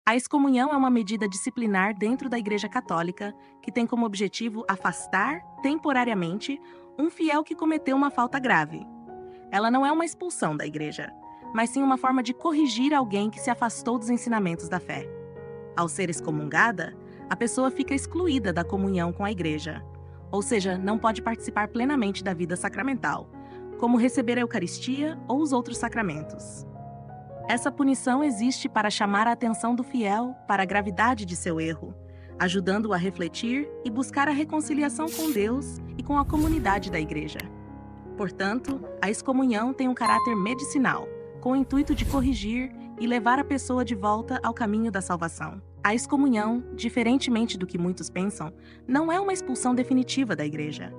A excomunhão é uma medida disciplinar dentro da Igreja Católica que tem como objetivo afastar, temporariamente, um fiel que cometeu uma falta grave. Ela não é uma expulsão da Igreja, mas sim uma forma de corrigir alguém que se afastou dos ensinamentos da fé. Ao ser excomungada, a pessoa fica excluída da comunhão com a Igreja, ou seja, não pode participar plenamente da vida sacramental, como receber a Eucaristia ou os outros sacramentos. Essa punição existe para chamar a atenção do fiel para a gravidade de seu erro, ajudando-o a refletir e buscar a reconciliação com Deus e com a comunidade da Igreja. Portanto, a excomunhão tem um caráter medicinal, com o intuito de corrigir e levar a pessoa de volta ao caminho da salvação. A excomunhão, diferentemente do que muitos pensam, não é uma expulsão definitiva da Igreja.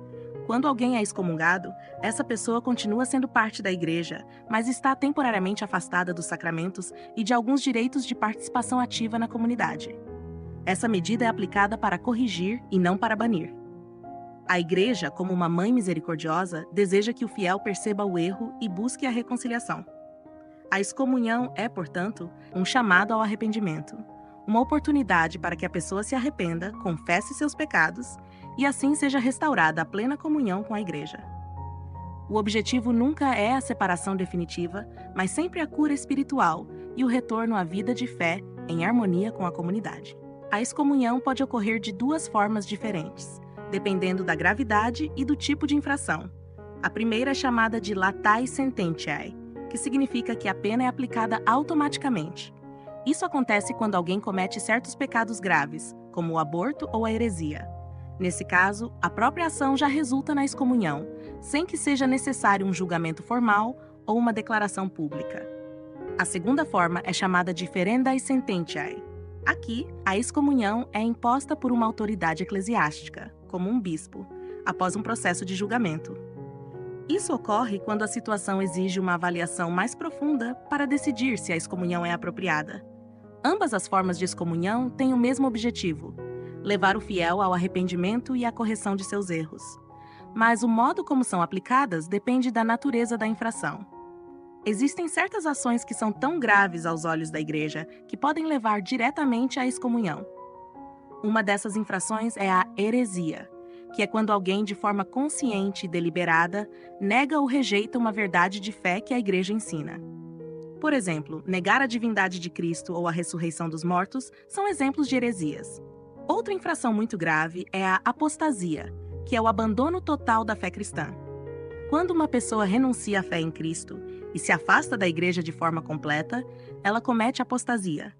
Quando alguém é excomungado, essa pessoa continua sendo parte da Igreja, mas está temporariamente afastada dos sacramentos e de alguns direitos de participação ativa na comunidade. Essa medida é aplicada para corrigir e não para banir. A Igreja, como uma mãe misericordiosa, deseja que o fiel perceba o erro e busque a reconciliação. A excomunhão é, portanto, um chamado ao arrependimento, uma oportunidade para que a pessoa se arrependa, confesse seus pecados e assim seja restaurada a plena comunhão com a Igreja. O objetivo nunca é a separação definitiva, mas sempre a cura espiritual e o retorno à vida de fé em harmonia com a comunidade. A excomunhão pode ocorrer de duas formas diferentes, dependendo da gravidade e do tipo de infração. A primeira é chamada de latae sententiae, que significa que a pena é aplicada automaticamente. Isso acontece quando alguém comete certos pecados graves, como o aborto ou a heresia. Nesse caso, a própria ação já resulta na excomunhão, sem que seja necessário um julgamento formal ou uma declaração pública. A segunda forma é chamada de ferendae sententiae. Aqui, a excomunhão é imposta por uma autoridade eclesiástica, como um bispo, após um processo de julgamento. Isso ocorre quando a situação exige uma avaliação mais profunda para decidir se a excomunhão é apropriada. Ambas as formas de excomunhão têm o mesmo objetivo: levar o fiel ao arrependimento e à correção de seus erros. Mas o modo como são aplicadas depende da natureza da infração. Existem certas ações que são tão graves aos olhos da Igreja que podem levar diretamente à excomunhão. Uma dessas infrações é a heresia, que é quando alguém, de forma consciente e deliberada, nega ou rejeita uma verdade de fé que a Igreja ensina. Por exemplo, negar a divindade de Cristo ou a ressurreição dos mortos são exemplos de heresias. Outra infração muito grave é a apostasia, que é o abandono total da fé cristã. Quando uma pessoa renuncia à fé em Cristo e se afasta da Igreja de forma completa, ela comete apostasia.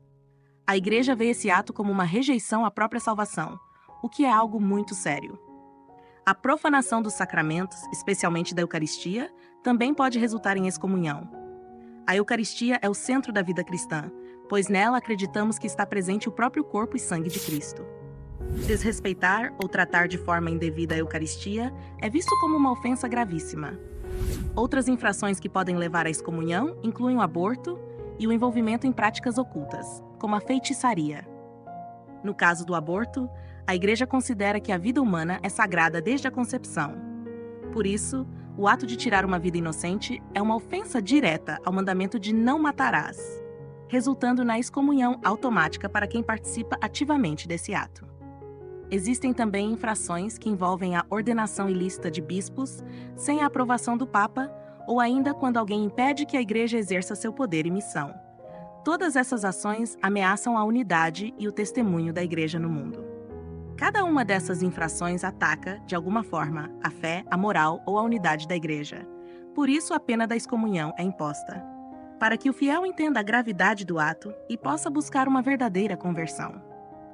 A Igreja vê esse ato como uma rejeição à própria salvação, o que é algo muito sério. A profanação dos sacramentos, especialmente da Eucaristia, também pode resultar em excomunhão. A Eucaristia é o centro da vida cristã, pois nela acreditamos que está presente o próprio corpo e sangue de Cristo. Desrespeitar ou tratar de forma indevida a Eucaristia é visto como uma ofensa gravíssima. Outras infrações que podem levar à excomunhão incluem o aborto e o envolvimento em práticas ocultas, como a feitiçaria. No caso do aborto, a Igreja considera que a vida humana é sagrada desde a concepção. Por isso, o ato de tirar uma vida inocente é uma ofensa direta ao mandamento de não matarás, resultando na excomunhão automática para quem participa ativamente desse ato. Existem também infrações que envolvem a ordenação ilícita de bispos sem a aprovação do Papa ou ainda quando alguém impede que a Igreja exerça seu poder e missão. Todas essas ações ameaçam a unidade e o testemunho da Igreja no mundo. Cada uma dessas infrações ataca, de alguma forma, a fé, a moral ou a unidade da Igreja. Por isso, a pena da excomunhão é imposta, para que o fiel entenda a gravidade do ato e possa buscar uma verdadeira conversão.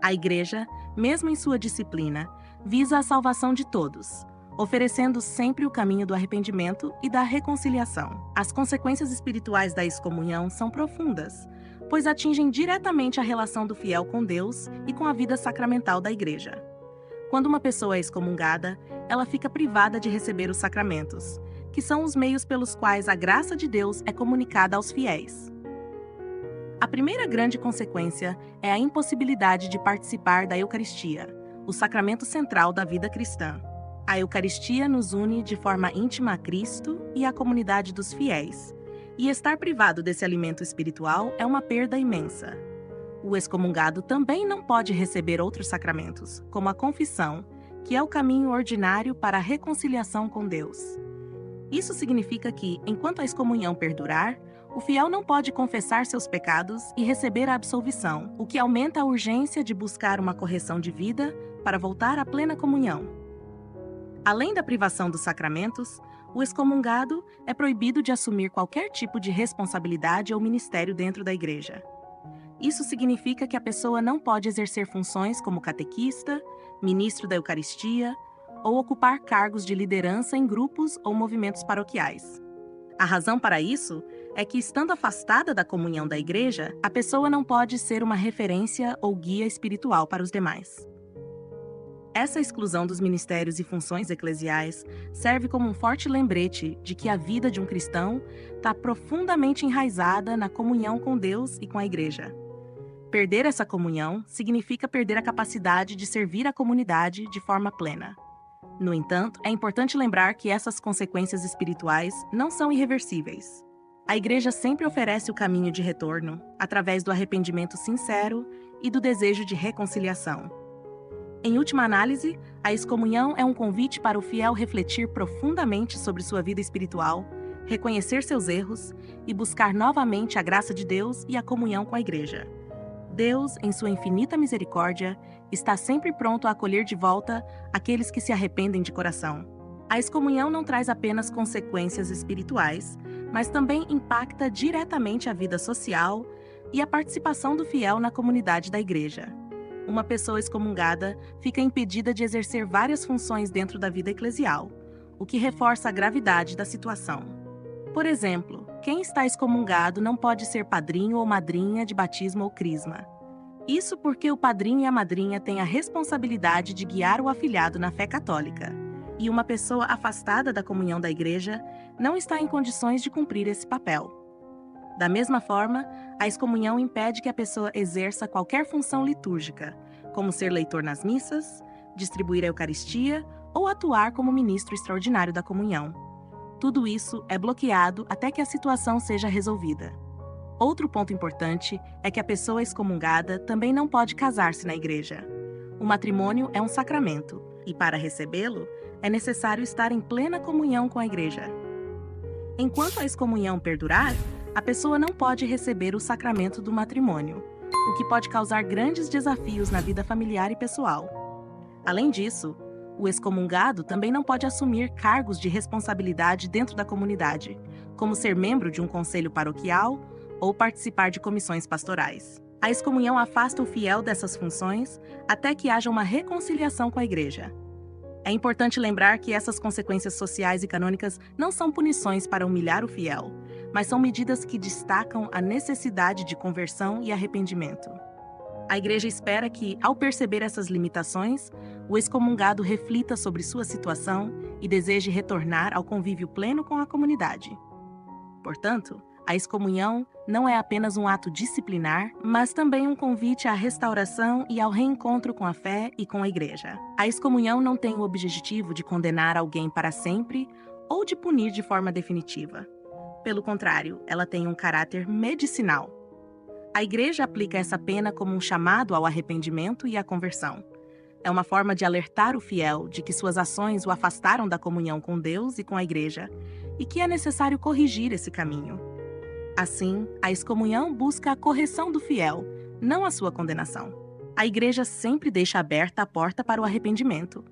A Igreja, mesmo em sua disciplina, visa a salvação de todos, oferecendo sempre o caminho do arrependimento e da reconciliação. As consequências espirituais da excomunhão são profundas, pois atingem diretamente a relação do fiel com Deus e com a vida sacramental da Igreja. Quando uma pessoa é excomungada, ela fica privada de receber os sacramentos, que são os meios pelos quais a graça de Deus é comunicada aos fiéis. A primeira grande consequência é a impossibilidade de participar da Eucaristia, o sacramento central da vida cristã. A Eucaristia nos une de forma íntima a Cristo e à comunidade dos fiéis, e estar privado desse alimento espiritual é uma perda imensa. O excomungado também não pode receber outros sacramentos, como a confissão, que é o caminho ordinário para a reconciliação com Deus. Isso significa que, enquanto a excomunhão perdurar, o fiel não pode confessar seus pecados e receber a absolvição, o que aumenta a urgência de buscar uma correção de vida para voltar à plena comunhão. Além da privação dos sacramentos, o excomungado é proibido de assumir qualquer tipo de responsabilidade ou ministério dentro da igreja. Isso significa que a pessoa não pode exercer funções como catequista, ministro da Eucaristia ou ocupar cargos de liderança em grupos ou movimentos paroquiais. A razão para isso é que, estando afastada da comunhão da igreja, a pessoa não pode ser uma referência ou guia espiritual para os demais. Essa exclusão dos ministérios e funções eclesiais serve como um forte lembrete de que a vida de um cristão está profundamente enraizada na comunhão com Deus e com a igreja. Perder essa comunhão significa perder a capacidade de servir a comunidade de forma plena. No entanto, é importante lembrar que essas consequências espirituais não são irreversíveis. A igreja sempre oferece o caminho de retorno, através do arrependimento sincero e do desejo de reconciliação. Em última análise, a excomunhão é um convite para o fiel refletir profundamente sobre sua vida espiritual, reconhecer seus erros e buscar novamente a graça de Deus e a comunhão com a igreja. Deus, em sua infinita misericórdia, está sempre pronto a acolher de volta aqueles que se arrependem de coração. A excomunhão não traz apenas consequências espirituais, mas também impacta diretamente a vida social e a participação do fiel na comunidade da igreja. Uma pessoa excomungada fica impedida de exercer várias funções dentro da vida eclesial, o que reforça a gravidade da situação. Por exemplo, quem está excomungado não pode ser padrinho ou madrinha de batismo ou crisma. Isso porque o padrinho e a madrinha têm a responsabilidade de guiar o afilhado na fé católica, e uma pessoa afastada da comunhão da igreja não está em condições de cumprir esse papel. Da mesma forma, a excomunhão impede que a pessoa exerça qualquer função litúrgica, como ser leitor nas missas, distribuir a Eucaristia ou atuar como ministro extraordinário da comunhão. Tudo isso é bloqueado até que a situação seja resolvida. Outro ponto importante é que a pessoa excomungada também não pode casar-se na igreja. O matrimônio é um sacramento, e para recebê-lo, é necessário estar em plena comunhão com a igreja. Enquanto a excomunhão perdurar, a pessoa não pode receber o sacramento do matrimônio, o que pode causar grandes desafios na vida familiar e pessoal. Além disso, o excomungado também não pode assumir cargos de responsabilidade dentro da comunidade, como ser membro de um conselho paroquial ou participar de comissões pastorais. A excomunhão afasta o fiel dessas funções até que haja uma reconciliação com a igreja. É importante lembrar que essas consequências sociais e canônicas não são punições para humilhar o fiel, mas são medidas que destacam a necessidade de conversão e arrependimento. A igreja espera que, ao perceber essas limitações, o excomungado reflita sobre sua situação e deseje retornar ao convívio pleno com a comunidade. Portanto, a excomunhão não é apenas um ato disciplinar, mas também um convite à restauração e ao reencontro com a fé e com a igreja. A excomunhão não tem o objetivo de condenar alguém para sempre ou de punir de forma definitiva. Pelo contrário, ela tem um caráter medicinal. A igreja aplica essa pena como um chamado ao arrependimento e à conversão. É uma forma de alertar o fiel de que suas ações o afastaram da comunhão com Deus e com a igreja, e que é necessário corrigir esse caminho. Assim, a excomunhão busca a correção do fiel, não a sua condenação. A igreja sempre deixa aberta a porta para o arrependimento,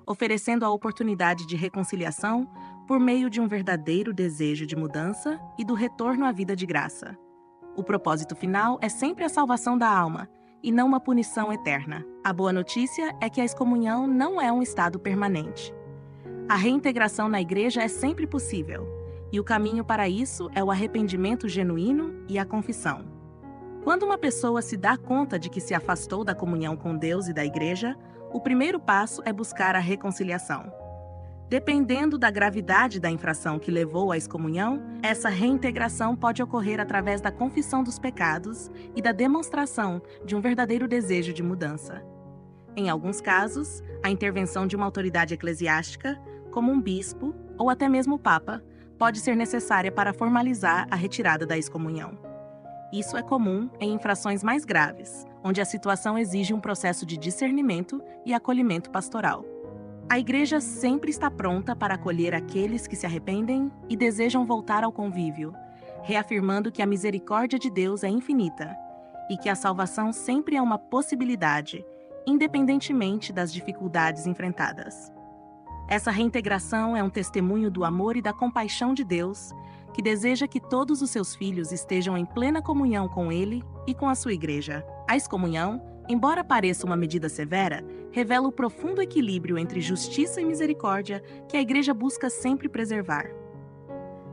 oferecendo a oportunidade de reconciliação por meio de um verdadeiro desejo de mudança e do retorno à vida de graça. O propósito final é sempre a salvação da alma, e não uma punição eterna. A boa notícia é que a excomunhão não é um estado permanente. A reintegração na igreja é sempre possível, e o caminho para isso é o arrependimento genuíno e a confissão. Quando uma pessoa se dá conta de que se afastou da comunhão com Deus e da igreja, o primeiro passo é buscar a reconciliação. Dependendo da gravidade da infração que levou à excomunhão, essa reintegração pode ocorrer através da confissão dos pecados e da demonstração de um verdadeiro desejo de mudança. Em alguns casos, a intervenção de uma autoridade eclesiástica, como um bispo ou até mesmo o Papa, pode ser necessária para formalizar a retirada da excomunhão. Isso é comum em infrações mais graves, onde a situação exige um processo de discernimento e acolhimento pastoral. A igreja sempre está pronta para acolher aqueles que se arrependem e desejam voltar ao convívio, reafirmando que a misericórdia de Deus é infinita e que a salvação sempre é uma possibilidade, independentemente das dificuldades enfrentadas. Essa reintegração é um testemunho do amor e da compaixão de Deus, que deseja que todos os seus filhos estejam em plena comunhão com Ele e com a sua igreja. A excomunhão, embora pareça uma medida severa, revela o profundo equilíbrio entre justiça e misericórdia que a igreja busca sempre preservar.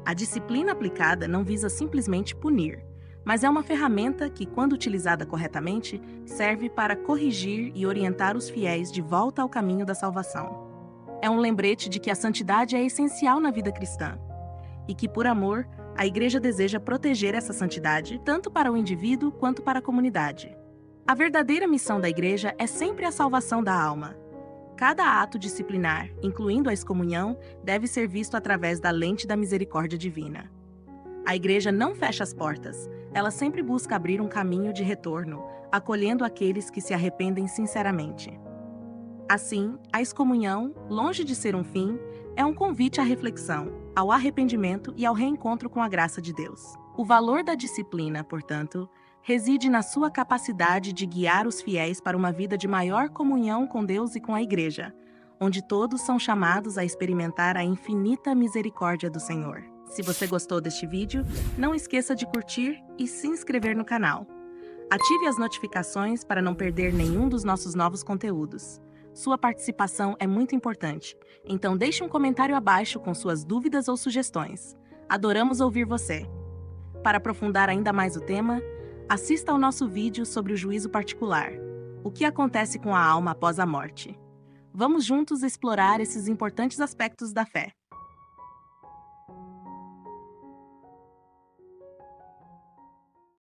A disciplina aplicada não visa simplesmente punir, mas é uma ferramenta que, quando utilizada corretamente, serve para corrigir e orientar os fiéis de volta ao caminho da salvação. É um lembrete de que a santidade é essencial na vida cristã e que, por amor, a igreja deseja proteger essa santidade tanto para o indivíduo quanto para a comunidade. A verdadeira missão da igreja é sempre a salvação da alma. Cada ato disciplinar, incluindo a excomunhão, deve ser visto através da lente da misericórdia divina. A igreja não fecha as portas, ela sempre busca abrir um caminho de retorno, acolhendo aqueles que se arrependem sinceramente. Assim, a excomunhão, longe de ser um fim, é um convite à reflexão, ao arrependimento e ao reencontro com a graça de Deus. O valor da disciplina, portanto, reside na sua capacidade de guiar os fiéis para uma vida de maior comunhão com Deus e com a Igreja, onde todos são chamados a experimentar a infinita misericórdia do Senhor. Se você gostou deste vídeo, não esqueça de curtir e se inscrever no canal. Ative as notificações para não perder nenhum dos nossos novos conteúdos. Sua participação é muito importante, então deixe um comentário abaixo com suas dúvidas ou sugestões. Adoramos ouvir você. Para aprofundar ainda mais o tema, assista ao nosso vídeo sobre o juízo particular, o que acontece com a alma após a morte. Vamos juntos explorar esses importantes aspectos da fé.